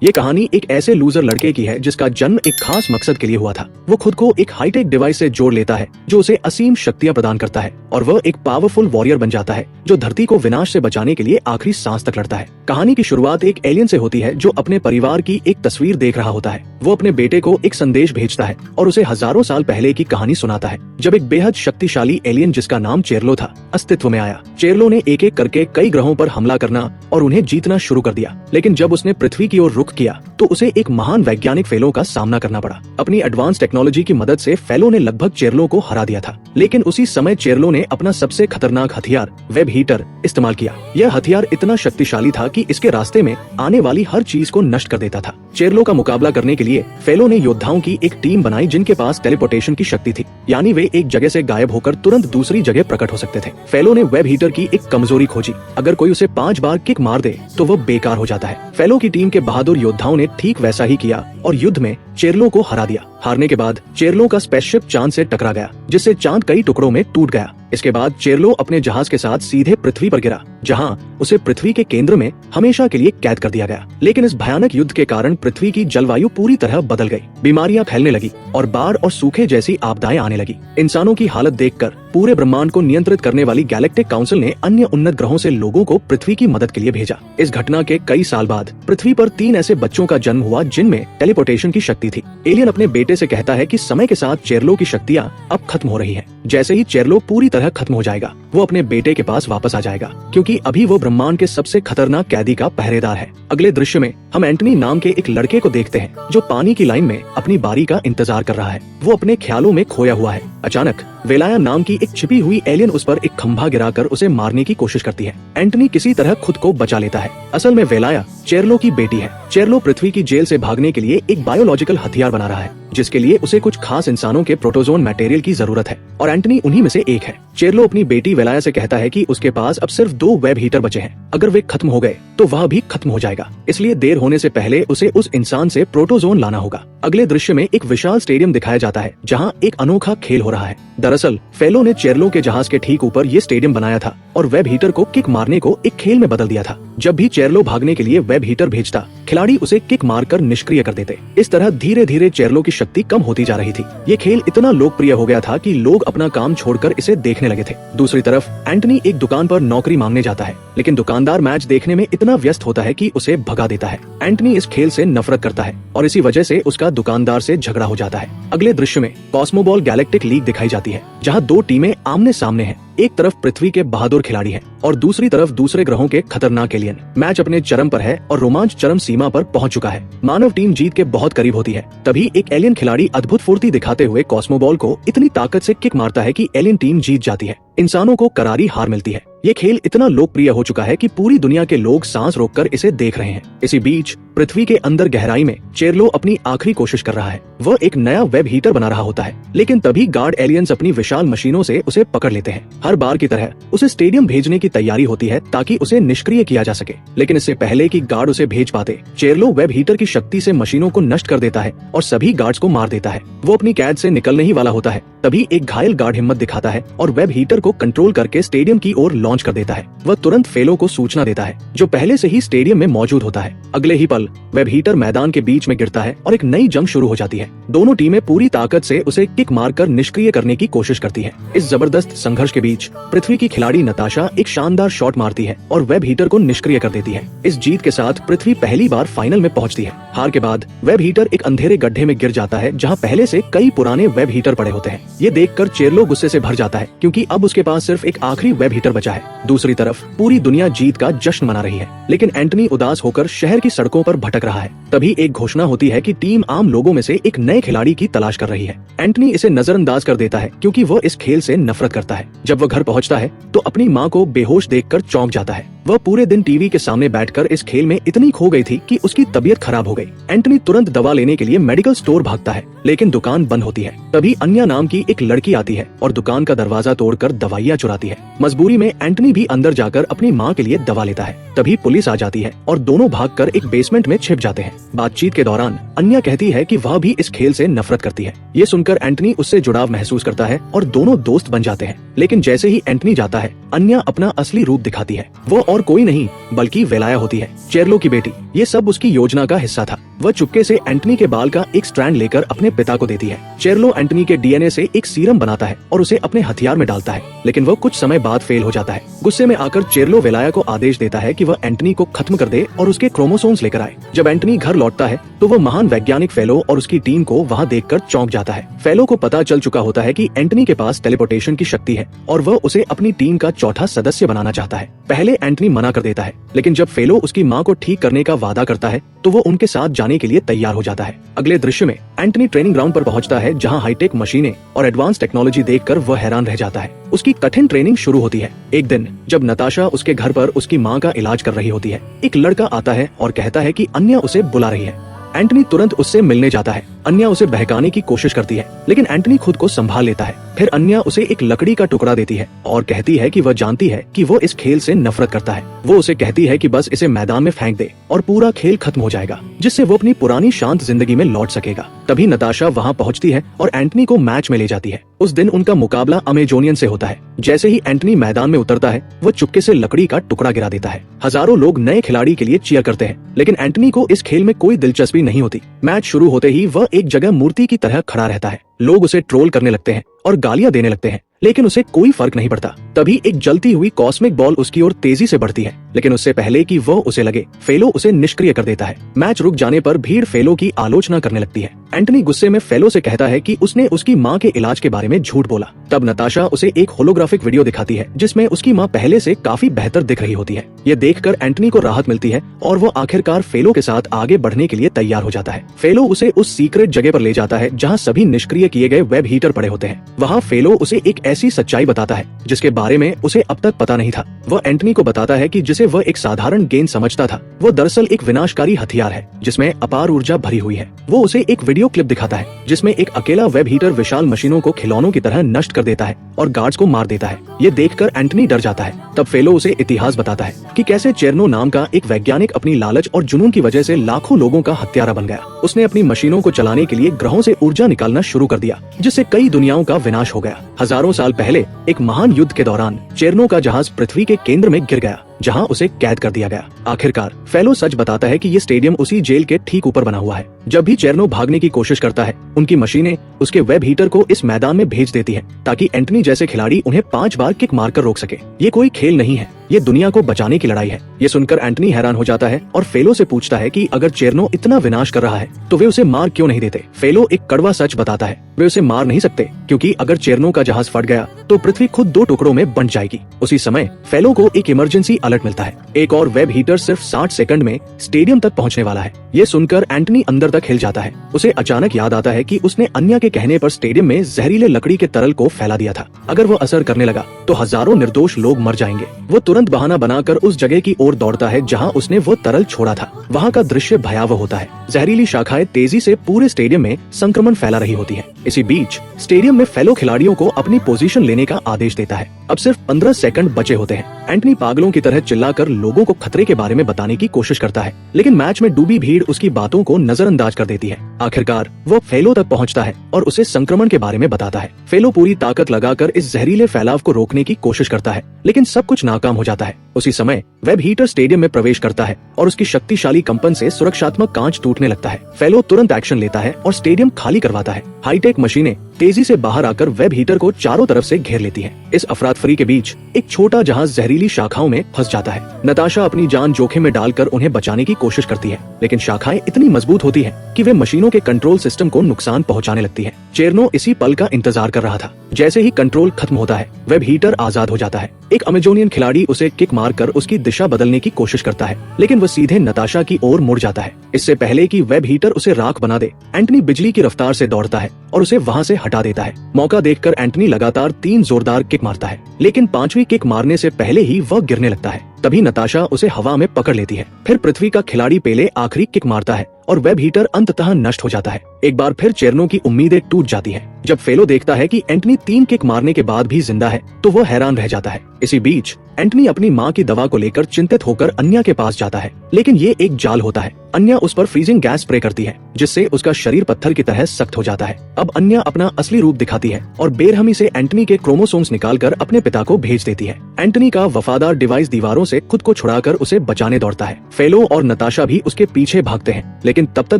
ये कहानी एक ऐसे लूजर लड़के की है जिसका जन्म एक खास मकसद के लिए हुआ था। वो खुद को एक हाईटेक डिवाइस से जोड़ लेता है जो उसे असीम शक्तियां प्रदान करता है और वह एक पावरफुल वॉरियर बन जाता है जो धरती को विनाश से बचाने के लिए आखिरी सांस तक लड़ता है। कहानी की शुरुआत एक एलियन से होती है जो अपने परिवार की एक तस्वीर देख रहा होता है। वो अपने बेटे को एक संदेश भेजता है और उसे हजारों साल पहले की कहानी सुनाता है जब एक बेहद शक्तिशाली एलियन जिसका नाम चेरलो था अस्तित्व में आया। चेरलो ने एक एक करके कई ग्रहों पर हमला करना और उन्हें जीतना शुरू कर दिया, लेकिन जब उसने पृथ्वी की ओर रुख किया तो उसे एक महान वैज्ञानिक फेलो का सामना करना पड़ा। अपनी एडवांस टेक्नोलॉजी की मदद से फेलो ने लगभग चेरलो को हरा दिया था, लेकिन उसी समय चेरलो ने अपना सबसे खतरनाक हथियार वेब हीटर इस्तेमाल किया। यह हथियार इतना शक्तिशाली था कि इसके रास्ते में आने वाली हर चीज को नष्ट कर देता था। चेरलो का मुकाबला करने के लिए फेलो ने योद्धाओं की एक टीम बनाई जिनके पास टेलीपोर्टेशन की शक्ति थी, यानी वे एक जगह से गायब होकर तुरंत दूसरी जगह प्रकट हो सकते थे। फेलो ने वेब हीटर की एक कमजोरी खोजी, अगर कोई उसे 5 बार किक मार दे तो वह बेकार हो जाता है। फेलो की टीम के बहादुर योद्धाओं ने ठीक वैसा ही किया और युद्ध में चेरलो को हरा दिया। हारने के बाद चेरलो का स्पेसशिप चांद से टकरा गया, जिससे चांद कई टुकड़ों में टूट गया। इसके बाद चेरलो अपने जहाज के साथ सीधे पृथ्वी पर गिरा, जहां उसे पृथ्वी के केंद्र में हमेशा के लिए कैद कर दिया गया। लेकिन इस भयानक युद्ध के कारण पृथ्वी की जलवायु पूरी तरह बदल गई, बीमारियां फैलने लगी और बाढ़ और सूखे जैसी आपदाएं आने लगी। इंसानों की हालत देखकर पूरे ब्रह्मांड को नियंत्रित करने वाली गैलेक्टिक काउंसिल ने अन्य उन्नत ग्रहों से लोगों को पृथ्वी की मदद के लिए भेजा। इस घटना के कई साल बाद पृथ्वी पर 3 ऐसे बच्चों का जन्म हुआ जिनमें टेलीपोर्टेशन की शक्ति थी। एलियन अपने बेटे से कहता है कि समय के साथ चेरलो की शक्तियां अब खत्म हो रही हैं। जैसे ही चेरलो पूरी तरह खत्म हो जाएगा, वो अपने बेटे के पास वापस आ जाएगा, क्योंकि अभी वो ब्रह्मांड के सबसे खतरनाक कैदी का पहरेदार है। अगले दृश्य में हम एंटनी नाम के एक लड़के को देखते हैं जो पानी की लाइन में अपनी बारी का इंतजार कर रहा है। वो अपने ख्यालों में खोया हुआ है। अचानक वेलाया नाम की एक छिपी हुई एलियन उस पर एक खंभा गिराकर उसे मारने की कोशिश करती है। एंटनी किसी तरह खुद को बचा लेता है। असल में वेलाया चेरलो की बेटी है। चेरलो पृथ्वी की जेल से भागने के लिए एक बायोलॉजिकल हथियार बना रहा है, जिसके लिए उसे कुछ खास इंसानों के प्रोटोजोन मटेरियल की जरूरत है और एंटनी उन्हीं में से एक है। चेरलो अपनी बेटी वेलाया से कहता है कि उसके पास अब सिर्फ 2 वेब हीटर बचे हैं। अगर वे खत्म हो गए तो वह भी खत्म हो जाएगा, इसलिए देर होने से पहले उसे उस इंसान से प्रोटोजोन लाना होगा। अगले दृश्य में एक विशाल स्टेडियम दिखाया जाता है जहाँ एक अनोखा खेल हो रहा है। दरअसल फेलो ने चेरलो के जहाज के ठीक ऊपर ये स्टेडियम बनाया था और वेब हीटर को किक मारने को एक खेल में बदल दिया था। जब भी चेरलो भागने के लिए वेब हीटर भेजता, खिलाड़ी उसे किक मारकर निष्क्रिय कर देते। इस तरह धीरे धीरे चेरलो की शक्ति कम होती जा रही थी। ये खेल इतना लोकप्रिय हो गया था कि लोग अपना काम छोड़कर इसे देखने लगे थे। दूसरी तरफ एंटनी एक दुकान पर नौकरी मांगने जाता है, लेकिन दुकानदार मैच देखने में इतना व्यस्त होता है कि उसे भगा देता है। एंटनी इस खेल से नफरत करता है और इसी वजह से उसका दुकानदार से झगड़ा हो जाता है। अगले दृश्य में कॉस्मोबॉल गैलेक्टिक लीग दिखाई जाती है, जहाँ 2 टीमें आमने सामने हैं। एक तरफ पृथ्वी के बहादुर खिलाड़ी हैं और दूसरी तरफ दूसरे ग्रहों के खतरनाक एलियन। मैच अपने चरम पर है और रोमांच चरम सीमा पर पहुंच चुका है। मानव टीम जीत के बहुत करीब होती है। तभी एक एलियन खिलाड़ी अद्भुत फुर्ती दिखाते हुए कॉस्मोबॉल को इतनी ताकत से किक मारता है कि एलियन टीम जीत जाती है। इंसानों को करारी हार मिलती है। ये खेल इतना लोकप्रिय हो चुका है कि पूरी दुनिया के लोग सांस रोककर इसे देख रहे हैं। इसी बीच पृथ्वी के अंदर गहराई में चेरलो अपनी आखिरी कोशिश कर रहा है। वह एक नया वेब हीटर बना रहा होता है, लेकिन तभी गार्ड एलियंस अपनी विशाल मशीनों से उसे पकड़ लेते हैं। हर बार की तरह उसे स्टेडियम भेजने की तैयारी होती है ताकि उसे निष्क्रिय किया जा सके, लेकिन इससे पहले कि गार्ड उसे भेज पाते, चेरलो वेब हीटर की शक्ति से मशीनों को नष्ट कर देता है और सभी गार्ड्स को मार देता है। वो अपनी कैद से निकलने ही वाला होता है, तभी एक घायल गार्ड हिम्मत दिखाता है और वेब हीटर को कंट्रोल करके स्टेडियम की ओर लॉन्च कर देता है। वह तुरंत फेलो को सूचना देता है, जो पहले से ही स्टेडियम में मौजूद होता है। अगले ही पल वेब हीटर मैदान के बीच में गिरता है और एक नई जंग शुरू हो जाती है। दोनों टीमें पूरी ताकत से उसे किक मारकर निष्क्रिय करने की कोशिश करती है। इस जबरदस्त संघर्ष के बीच पृथ्वी की खिलाड़ी नताशा एक शानदार शॉट मारती है और वेब हीटर को निष्क्रिय कर देती है। इस जीत के साथ पृथ्वी पहली बार फाइनल में पहुंचती है। हार के बाद वेब हीटर एक अंधेरे गड्ढे में गिर जाता है, जहां पहले से कई पुराने वेब हीटर पड़े होते हैं। ये देखकर चेरलो गुस्से से भर जाता है, क्योंकि अब उसके पास सिर्फ एक आखिरी वेब हीटर बचा है। दूसरी तरफ पूरी दुनिया जीत का जश्न मना रही है, लेकिन एंटनी उदास होकर शहर की सड़कों पर भटक रहा है। तभी एक घोषणा होती है कि टीम आम लोगों में से एक नए खिलाड़ी की तलाश कर रही है। एंटनी इसे नजरअंदाज कर देता है, क्योंकि वह इस खेल से नफरत करता है। जब वह घर पहुंचता है तो अपनी माँ को बेहोश देखकर चौंक जाता है। वह पूरे दिन टीवी के सामने बैठकर इस खेल में इतनी खो गई थी कि उसकी तबीयत खराब हो गई। एंटनी तुरंत दवा लेने के लिए मेडिकल स्टोर भागता है, लेकिन दुकान बंद होती है। तभी अन्या नाम की एक लड़की आती है और दुकान का दरवाजा तोड़कर दवाइयाँ चुराती है। मजबूरी में एंटनी भी अंदर जाकर अपनी माँ के लिए दवा लेता है। तभी पुलिस आ जाती है और दोनों भागकर एक बेसमेंट में छिप जाते हैं। बातचीत के दौरान अन्या कहती है कि वह भी इस खेल से नफरत करती है। ये सुनकर एंटनी उससे जुड़ाव महसूस करता है और दोनों दोस्त बन जाते हैं। लेकिन जैसे ही एंटनी जाता है, अन्या अपना असली रूप दिखाती है। वो और कोई नहीं बल्कि वेलाया होती है, चेरलो की बेटी। ये सब उसकी योजना का हिस्सा था। वह चुपके से एंटनी के बाल का एक स्ट्रैंड लेकर अपने पिता को देती है। चेरलो एंटनी के डीएनए से एक सीरम बनाता है और उसे अपने हथियार में डालता है, लेकिन वह कुछ समय बाद फेल हो जाता है। गुस्से में आकर चेरलो वेलाया को आदेश देता है कि वह एंटनी को खत्म कर दे और उसके क्रोमोसोम्स लेकर आए। जब एंटनी घर लौटता है तो वह महान वैज्ञानिक फेलो और उसकी टीम को वहाँ देखकर चौंक जाता है। फेलो को पता चल चुका होता है कि एंटनी के पास टेलीपोर्टेशन की शक्ति है और वह उसे अपनी टीम का चौथा सदस्य बनाना चाहता है। पहले एंटनी मना कर देता है, लेकिन जब फेलो उसकी माँ को ठीक करने का वादा करता है तो वो उनके साथ जाने के लिए तैयार हो जाता है। अगले दृश्य में एंटनी ट्रेनिंग ग्राउंड पर पहुंचता है, जहां हाईटेक मशीनें और एडवांस टेक्नोलॉजी देखकर वह हैरान रह जाता है। उसकी कठिन ट्रेनिंग शुरू होती है। एक दिन जब नताशा उसके घर पर उसकी माँ का इलाज कर रही होती है, एक लड़का आता है और कहता है कि अन्या उसे बुला रही है। एंटनी तुरंत उससे मिलने जाता है। अन्या उसे बहकाने की कोशिश करती है, लेकिन एंटनी खुद को संभाल लेता है। फिर अन्या उसे एक लकड़ी का टुकड़ा देती है और कहती है कि वह जानती है कि वो इस खेल से नफरत करता है। वो उसे कहती है कि बस इसे मैदान में फेंक दे और पूरा खेल खत्म हो जाएगा, जिससे वो अपनी पुरानी शांत जिंदगी में लौट सकेगा। तभी नताशा वहाँ पहुँचती है और एंटनी को मैच में ले जाती है। उस दिन उनका मुकाबला अमेजोनियन से होता है। जैसे ही एंटनी मैदान में उतरता है, वो चुपके से लकड़ी का टुकड़ा गिरा देता है। हजारों लोग नए खिलाड़ी के लिए चीयर करते हैं, लेकिन एंटनी को इस खेल में कोई दिलचस्पी नहीं होती। मैच शुरू होते ही वह एक जगह मूर्ति की तरह खड़ा रहता है। लोग उसे ट्रोल करने लगते हैं और गालियां देने लगते हैं, लेकिन उसे कोई फर्क नहीं पड़ता। तभी एक जलती हुई कॉस्मिक बॉल उसकी ओर तेजी से बढ़ती है, लेकिन उससे पहले कि वह उसे लगे, फेलो उसे निष्क्रिय कर देता है। मैच रुक जाने पर भीड़ फेलो की आलोचना करने लगती है। एंटनी गुस्से में फेलो से कहता है कि उसने उसकी माँ के इलाज के बारे में झूठ बोला। तब नताशा उसे एक होलोग्राफिक वीडियो दिखाती है, जिसमें उसकी माँ पहले से काफी बेहतर दिख रही होती है। ये देखकर एंटनी को राहत मिलती है और वो आखिरकार फेलो के साथ आगे बढ़ने के लिए तैयार हो जाता है। फेलो उसे उस सीक्रेट जगह पर ले जाता है जहाँ सभी निष्क्रिय किए गए वेब हीटर पड़े होते हैं। वहाँ फेलो उसे एक ऐसी सच्चाई बताता है जिसके बारे में उसे अब तक पता नहीं था। वह एंटनी को बताता है कि जिसे वह एक साधारण गेंद समझता था, वो दरअसल एक विनाशकारी हथियार है जिसमें अपार ऊर्जा भरी हुई है। वो उसे एक वीडियो क्लिप दिखाता है जिसमें एक अकेला वेब हीटर विशाल मशीनों को खिलौनों की तरह नष्ट कर देता है और गार्ड्स को मार देता है। ये देखकर एंटनी डर जाता है। तब फेलो उसे इतिहास बताता है कि कैसे चेरनो नाम का एक वैज्ञानिक अपनी लालच और जुनून की वजह से लाखों लोगों का हत्यारा बन गया। उसने अपनी मशीनों को चलाने के लिए ग्रहों से ऊर्जा निकालना शुरू कर दिया, जिससे कई दुनियाओं का विनाश हो गया। हजारों साल पहले एक महान युद्ध के दौरान चेरनो का जहाज पृथ्वी के केंद्र में गिर गया, जहां उसे कैद कर दिया गया। आखिरकार फेलो सच बताता है कि ये स्टेडियम उसी जेल के ठीक ऊपर बना हुआ है। जब भी चेरनो भागने की कोशिश करता है, उनकी मशीनें उसके वेब हीटर को इस मैदान में भेज देती है ताकि एंटनी जैसे खिलाड़ी उन्हें 5 बार किक मारकर रोक सके। ये कोई खेल नहीं है, ये दुनिया को बचाने की लड़ाई है। ये सुनकर एंटनी हैरान हो जाता है और फेलो से पूछता है कि अगर चेरनो इतना विनाश कर रहा है तो वे उसे मार क्यों नहीं देते। फेलो एक कड़वा सच बताता है, वे उसे मार नहीं सकते क्योंकि अगर चेरनो का जहाज फट गया तो पृथ्वी खुद 2 टुकड़ों में बंट जाएगी। उसी समय फेलो को एक इमरजेंसी अलर्ट मिलता है। एक और वेब हीटर सिर्फ 60 सेकंड में स्टेडियम तक पहुंचने वाला है। ये सुनकर एंटनी अंदर तक हिल जाता है। उसे अचानक याद आता है कि उसने अन्या के कहने पर स्टेडियम में जहरीले लकड़ी के तरल को फैला दिया था। अगर वो असर करने लगा तो हजारों निर्दोष लोग मर जाएंगे। वो तुरंत बहाना बनाकर उस जगह की ओर दौड़ता है जहां उसने वो तरल छोड़ा था। वहां का दृश्य भयावह होता है। जहरीली शाखाएं तेजी से पूरे स्टेडियम में संक्रमण फैला रही होती है। इसी बीच स्टेडियम में फेलो खिलाड़ियों को अपनी पोजीशन लेने का आदेश देता है। अब सिर्फ 15 सेकंड बचे होते हैं। एंटनी पागलों की तरह चिल्लाकर लोगों को खतरे के बारे में बताने की कोशिश करता है, लेकिन मैच में डूबी भीड़ उसकी बातों को नजरअंदाज कर देती है। आखिरकार वो फेलो तक पहुंचता है और उसे संक्रमण के बारे में बताता है। फेलो पूरी ताकत लगाकर इस जहरीले फैलाव को रोकने की कोशिश करता है, लेकिन सब कुछ नाकाम हो जाता है। उसी समय वेब हीटर स्टेडियम में प्रवेश करता है और उसकी शक्तिशाली कंपन से सुरक्षात्मक कांच टूटने लगता है। फेलो तुरंत एक्शन लेता है और स्टेडियम खाली करवाता है। हाईटेक मशीनें तेजी से बाहर आकर वेब हीटर को चारों तरफ से घेर लेती हैं। इस अफरातफरी के बीच एक छोटा जहाज जहरीली शाखाओं में फंस जाता है। नताशा अपनी जान जोखिम में डालकर उन्हें बचाने की कोशिश करती है, लेकिन शाखाएं इतनी मजबूत होती हैं कि वे मशीनों के कंट्रोल सिस्टम को नुकसान पहुंचाने लगती है। चेरनो इसी पल का इंतजार कर रहा था। जैसे ही कंट्रोल खत्म होता है, वेब हीटर आजाद हो जाता है। एक अमेजोनियन खिलाड़ी उसे किक मारकर उसकी दिशा बदलने की कोशिश करता है, लेकिन वह सीधे नताशा की ओर मुड़ जाता है। इससे पहले कि वेब हीटर उसे राख बना दे, एंटनी बिजली की रफ्तार से दौड़ता है और उसे वहां से हटा देता है। मौका देखकर एंटनी लगातार 3 जोरदार किक मारता है, लेकिन 5वीं किक मारने से पहले ही वह गिरने लगता है। तभी नताशा उसे हवा में पकड़ लेती है। फिर पृथ्वी का खिलाड़ी पेले आखिरी किक मारता है और वेब हीटर अंततः नष्ट हो जाता है। एक बार फिर चेरनो की उम्मीदें टूट जाती हैं। जब फेलो देखता है कि एंटनी 3 किक मारने के बाद भी जिंदा है, तो वो हैरान रह जाता है। इसी बीच एंटनी अपनी माँ की दवा को लेकर चिंतित होकर अन्या के पास जाता है, लेकिन ये एक जाल होता है। अन्या उस पर फ्रीजिंग गैस स्प्रे करती है, जिससे उसका शरीर पत्थर की तरह सख्त हो जाता है। अब अन्या अपना असली रूप दिखाती है और बेरहमी से एंटनी के क्रोमोसोम्स निकालकर अपने पिता को भेज देती है। एंटनी का वफादार डिवाइस दीवारों से खुद को छुड़ाकर उसे बचाने दौड़ता है। फेलो और नताशा भी उसके पीछे भागते हैं, लेकिन तब तक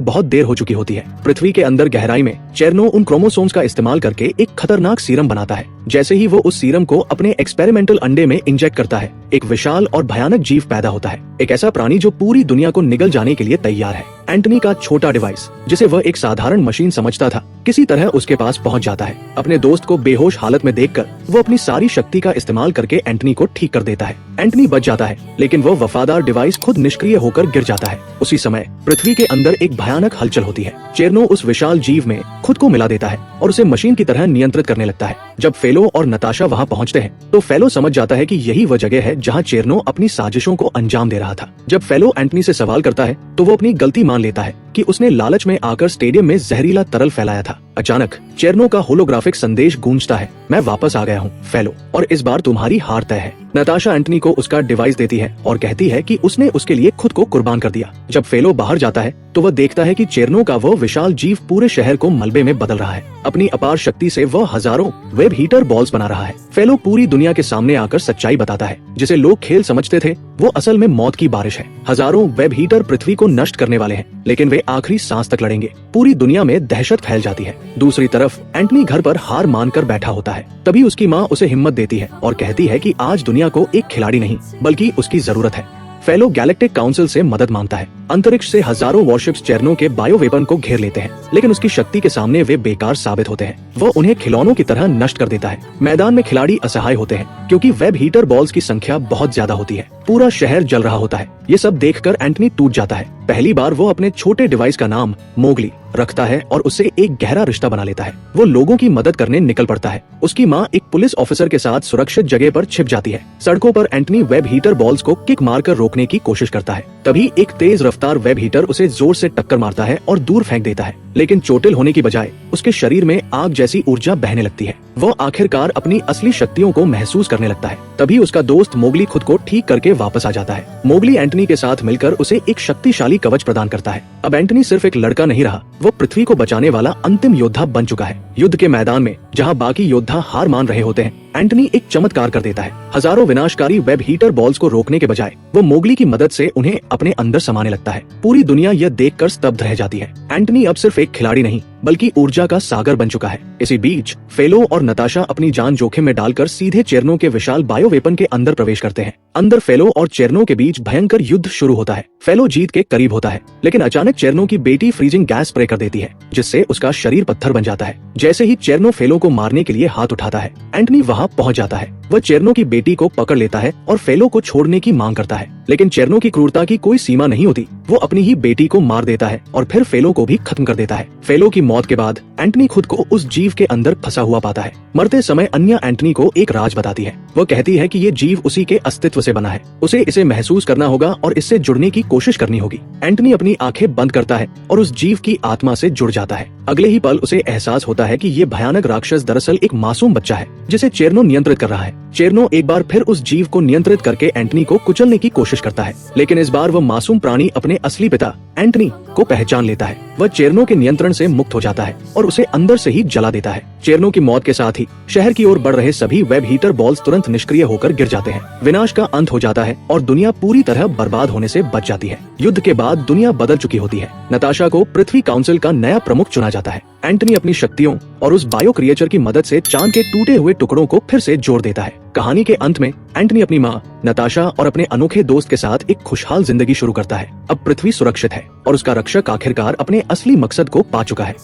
बहुत देर हो चुकी होती है। पृथ्वी के अंदर गहराई में चेरनो उन क्रोमोसोम्स का इस्तेमाल करके एक खतरनाक सीरम बनाता है। जैसे ही वो उस सीरम को अपने एक्सपेरिमेंटल अंडे में इंजेक्ट करता है, एक विशाल और भयानक जीव पैदा होता है, एक ऐसा प्राणी जो पूरी दुनिया को निगल जाने के लिए तैयार है। एंटनी का छोटा डिवाइस, जिसे वह एक साधारण मशीन समझता था, किसी तरह उसके पास पहुंच जाता है। अपने दोस्त को बेहोश हालत में देखकर वो अपनी सारी शक्ति का इस्तेमाल करके एंटनी को ठीक कर देता है। एंटनी बच जाता है, लेकिन वो वफादार डिवाइस खुद निष्क्रिय होकर गिर जाता है। उसी समय पृथ्वी के अंदर एक भयानक हलचल होती है। चेरनो उस विशाल जीव में खुद को मिला देता है और उसे मशीन की तरह नियंत्रित करने लगता है। जब फेलो और नताशा वहाँ पहुँचते हैं, तो फेलो समझ जाता है कि यही वह जगह है जहाँ चेरनो अपनी साजिशों को अंजाम दे रहा था। जब फेलो एंटनी से सवाल करता है, तो वो अपनी गलती मान लेता है कि उसने लालच में आकर स्टेडियम में जहरीला तरल फैलाया था। अचानक चेरनो का होलोग्राफिक संदेश गूंजता है, मैं वापस आ गया हूँ फेलो, और इस बार तुम्हारी हार तय है। नताशा एंटनी को उसका डिवाइस देती है और कहती है कि उसने उसके लिए खुद को कुर्बान कर दिया। जब फेलो बाहर जाता है, तो वह देखता है कि चेरनो का वो विशाल जीव पूरे शहर को मलबे में बदल रहा है। अपनी अपार शक्ति से वह हजारों वेब हीटर बॉल्स बना रहा है। फेलो पूरी दुनिया के सामने आकर सच्चाई बताता है, जिसे लोग खेल समझते थे, वो असल में मौत की बारिश है। हजारों वेब हीटर पृथ्वी को नष्ट करने वाले हैं, लेकिन वे आखिरी सांस तक लड़ेंगे। पूरी दुनिया में दहशत फैल जाती है। दूसरी तरफ एंटनी घर पर हार मानकर बैठा होता है। तभी उसकी माँ उसे हिम्मत देती है और कहती है कि आज दुनिया को एक खिलाड़ी नहीं, बल्कि उसकी जरूरत है। फेलो गैलेक्टिक काउंसिल से मदद मांगता है। अंतरिक्ष से हजारों वॉरशिप्स चेरनो के बायो वेपन को घेर लेते हैं, लेकिन उसकी शक्ति के सामने वे बेकार साबित होते हैं। वो उन्हें खिलौनों की तरह नष्ट कर देता है। मैदान में खिलाड़ी असहाय होते हैं, क्योंकि वेब हीटर बॉल्स की संख्या बहुत ज्यादा होती है। पूरा शहर जल रहा होता है। ये सब देखकर एंटनी टूट जाता है। पहली बार वो अपने छोटे डिवाइस का नाम मोगली रखता है और उससे एक गहरा रिश्ता बना लेता है। वो लोगों की मदद करने निकल पड़ता है। उसकी माँ एक पुलिस ऑफिसर के साथ सुरक्षित जगह पर छिप जाती है। सड़कों पर एंटनी वेब हीटर बॉल्स को किक मारकर रोकने की कोशिश करता है। तभी एक तेज रफ्तार वेब हीटर उसे जोर से टक्कर मारता है और दूर फेंक देता है, लेकिन चोटिल होने की बजाय उसके शरीर में आग जैसी ऊर्जा बहने लगती है। वो आखिरकार अपनी असली शक्तियों को महसूस करने लगता है। तभी उसका दोस्त मोगली खुद को ठीक करके वापस आ जाता है। मोगली एंटनी के साथ मिलकर उसे एक शक्तिशाली कवच प्रदान करता है। अब एंटनी सिर्फ एक लड़का नहीं रहा, वो पृथ्वी को बचाने वाला अंतिम योद्धा बन चुका है। युद्ध के मैदान में जहाँ बाकी योद्धा हार मान रहे होते हैं, एंटनी एक चमत्कार कर देता है। हजारों विनाशकारी वेब हीटर बॉल्स को रोकने के बजाय वो मोगली की मदद से उन्हें अपने अंदर समाने लगता है। पूरी दुनिया यह देखकर स्तब्ध रह जाती है। एंटनी अब सिर्फ एक खिलाड़ी नहीं, बल्कि ऊर्जा का सागर बन चुका है। इसी बीच फेलो और नताशा अपनी जान जोखिम में डालकर सीधे चेरनो के विशाल बायो वेपन के अंदर प्रवेश करते हैं। अंदर फेलो और चेरनो के बीच भयंकर युद्ध शुरू होता है। फेलो जीत के करीब होता है, लेकिन अचानक चेरनो की बेटी फ्रीजिंग गैस स्प्रे कर देती है, जिससे उसका शरीर पत्थर बन जाता है। जैसे ही चेरनो फेलो को मारने के लिए हाथ उठाता है, एंटनी वहाँ पहुँच जाता है। वह चेरनो की बेटी को पकड़ लेता है और फेलो को छोड़ने की मांग करता है, लेकिन चेरनो की क्रूरता की कोई सीमा नहीं होती। वो अपनी ही बेटी को मार देता है और फिर फेलो को भी खत्म कर देता है। फेलो की मौत के बाद एंटनी खुद को उस जीव के अंदर फंसा हुआ पाता है। मरते समय अन्या एंटनी को एक राज बताती है। वो कहती है कि ये जीव उसी के अस्तित्व से बना है, उसे इसे महसूस करना होगा और इससे जुड़ने की कोशिश करनी होगी। एंटनी अपनी आंखें बंद करता है और उस जीव की आत्मा से जुड़ जाता है। अगले ही पल उसे एहसास होता है कि ये भयानक राक्षस दरअसल एक मासूम बच्चा है, जिसे चेरनो नियंत्रित कर रहा है। चेरनो एक बार फिर उस जीव को नियंत्रित करके एंटनी को कुचलने की कोशिश करता है, लेकिन इस बार वह मासूम प्राणी अपने असली पिता एंटनी को पहचान लेता है। वह चेरनो के नियंत्रण से मुक्त हो जाता है और उसे अंदर से ही जला देता है। चेरनो की मौत के साथ ही शहर की ओर बढ़ रहे सभी वेब हीटर बॉल्स तुरंत निष्क्रिय होकर गिर जाते हैं। विनाश का अंत हो जाता है और दुनिया पूरी तरह बर्बाद होने से बच जाती है। युद्ध के बाद दुनिया बदल चुकी होती है। नताशा को पृथ्वी काउंसिल का नया प्रमुख चुना जाता है। एंटनी अपनी शक्तियों और उस बायो क्रिएचर की मदद से चांद के टूटे हुए टुकड़ों को फिर से जोड़ देता है। कहानी के अंत में एंटनी अपनी माँ नताशा और अपने अनोखे दोस्त के साथ एक खुशहाल जिंदगी शुरू करता है। अब पृथ्वी सुरक्षित है और उसका रक्षक आखिरकार अपने असली मकसद को पा चुका है।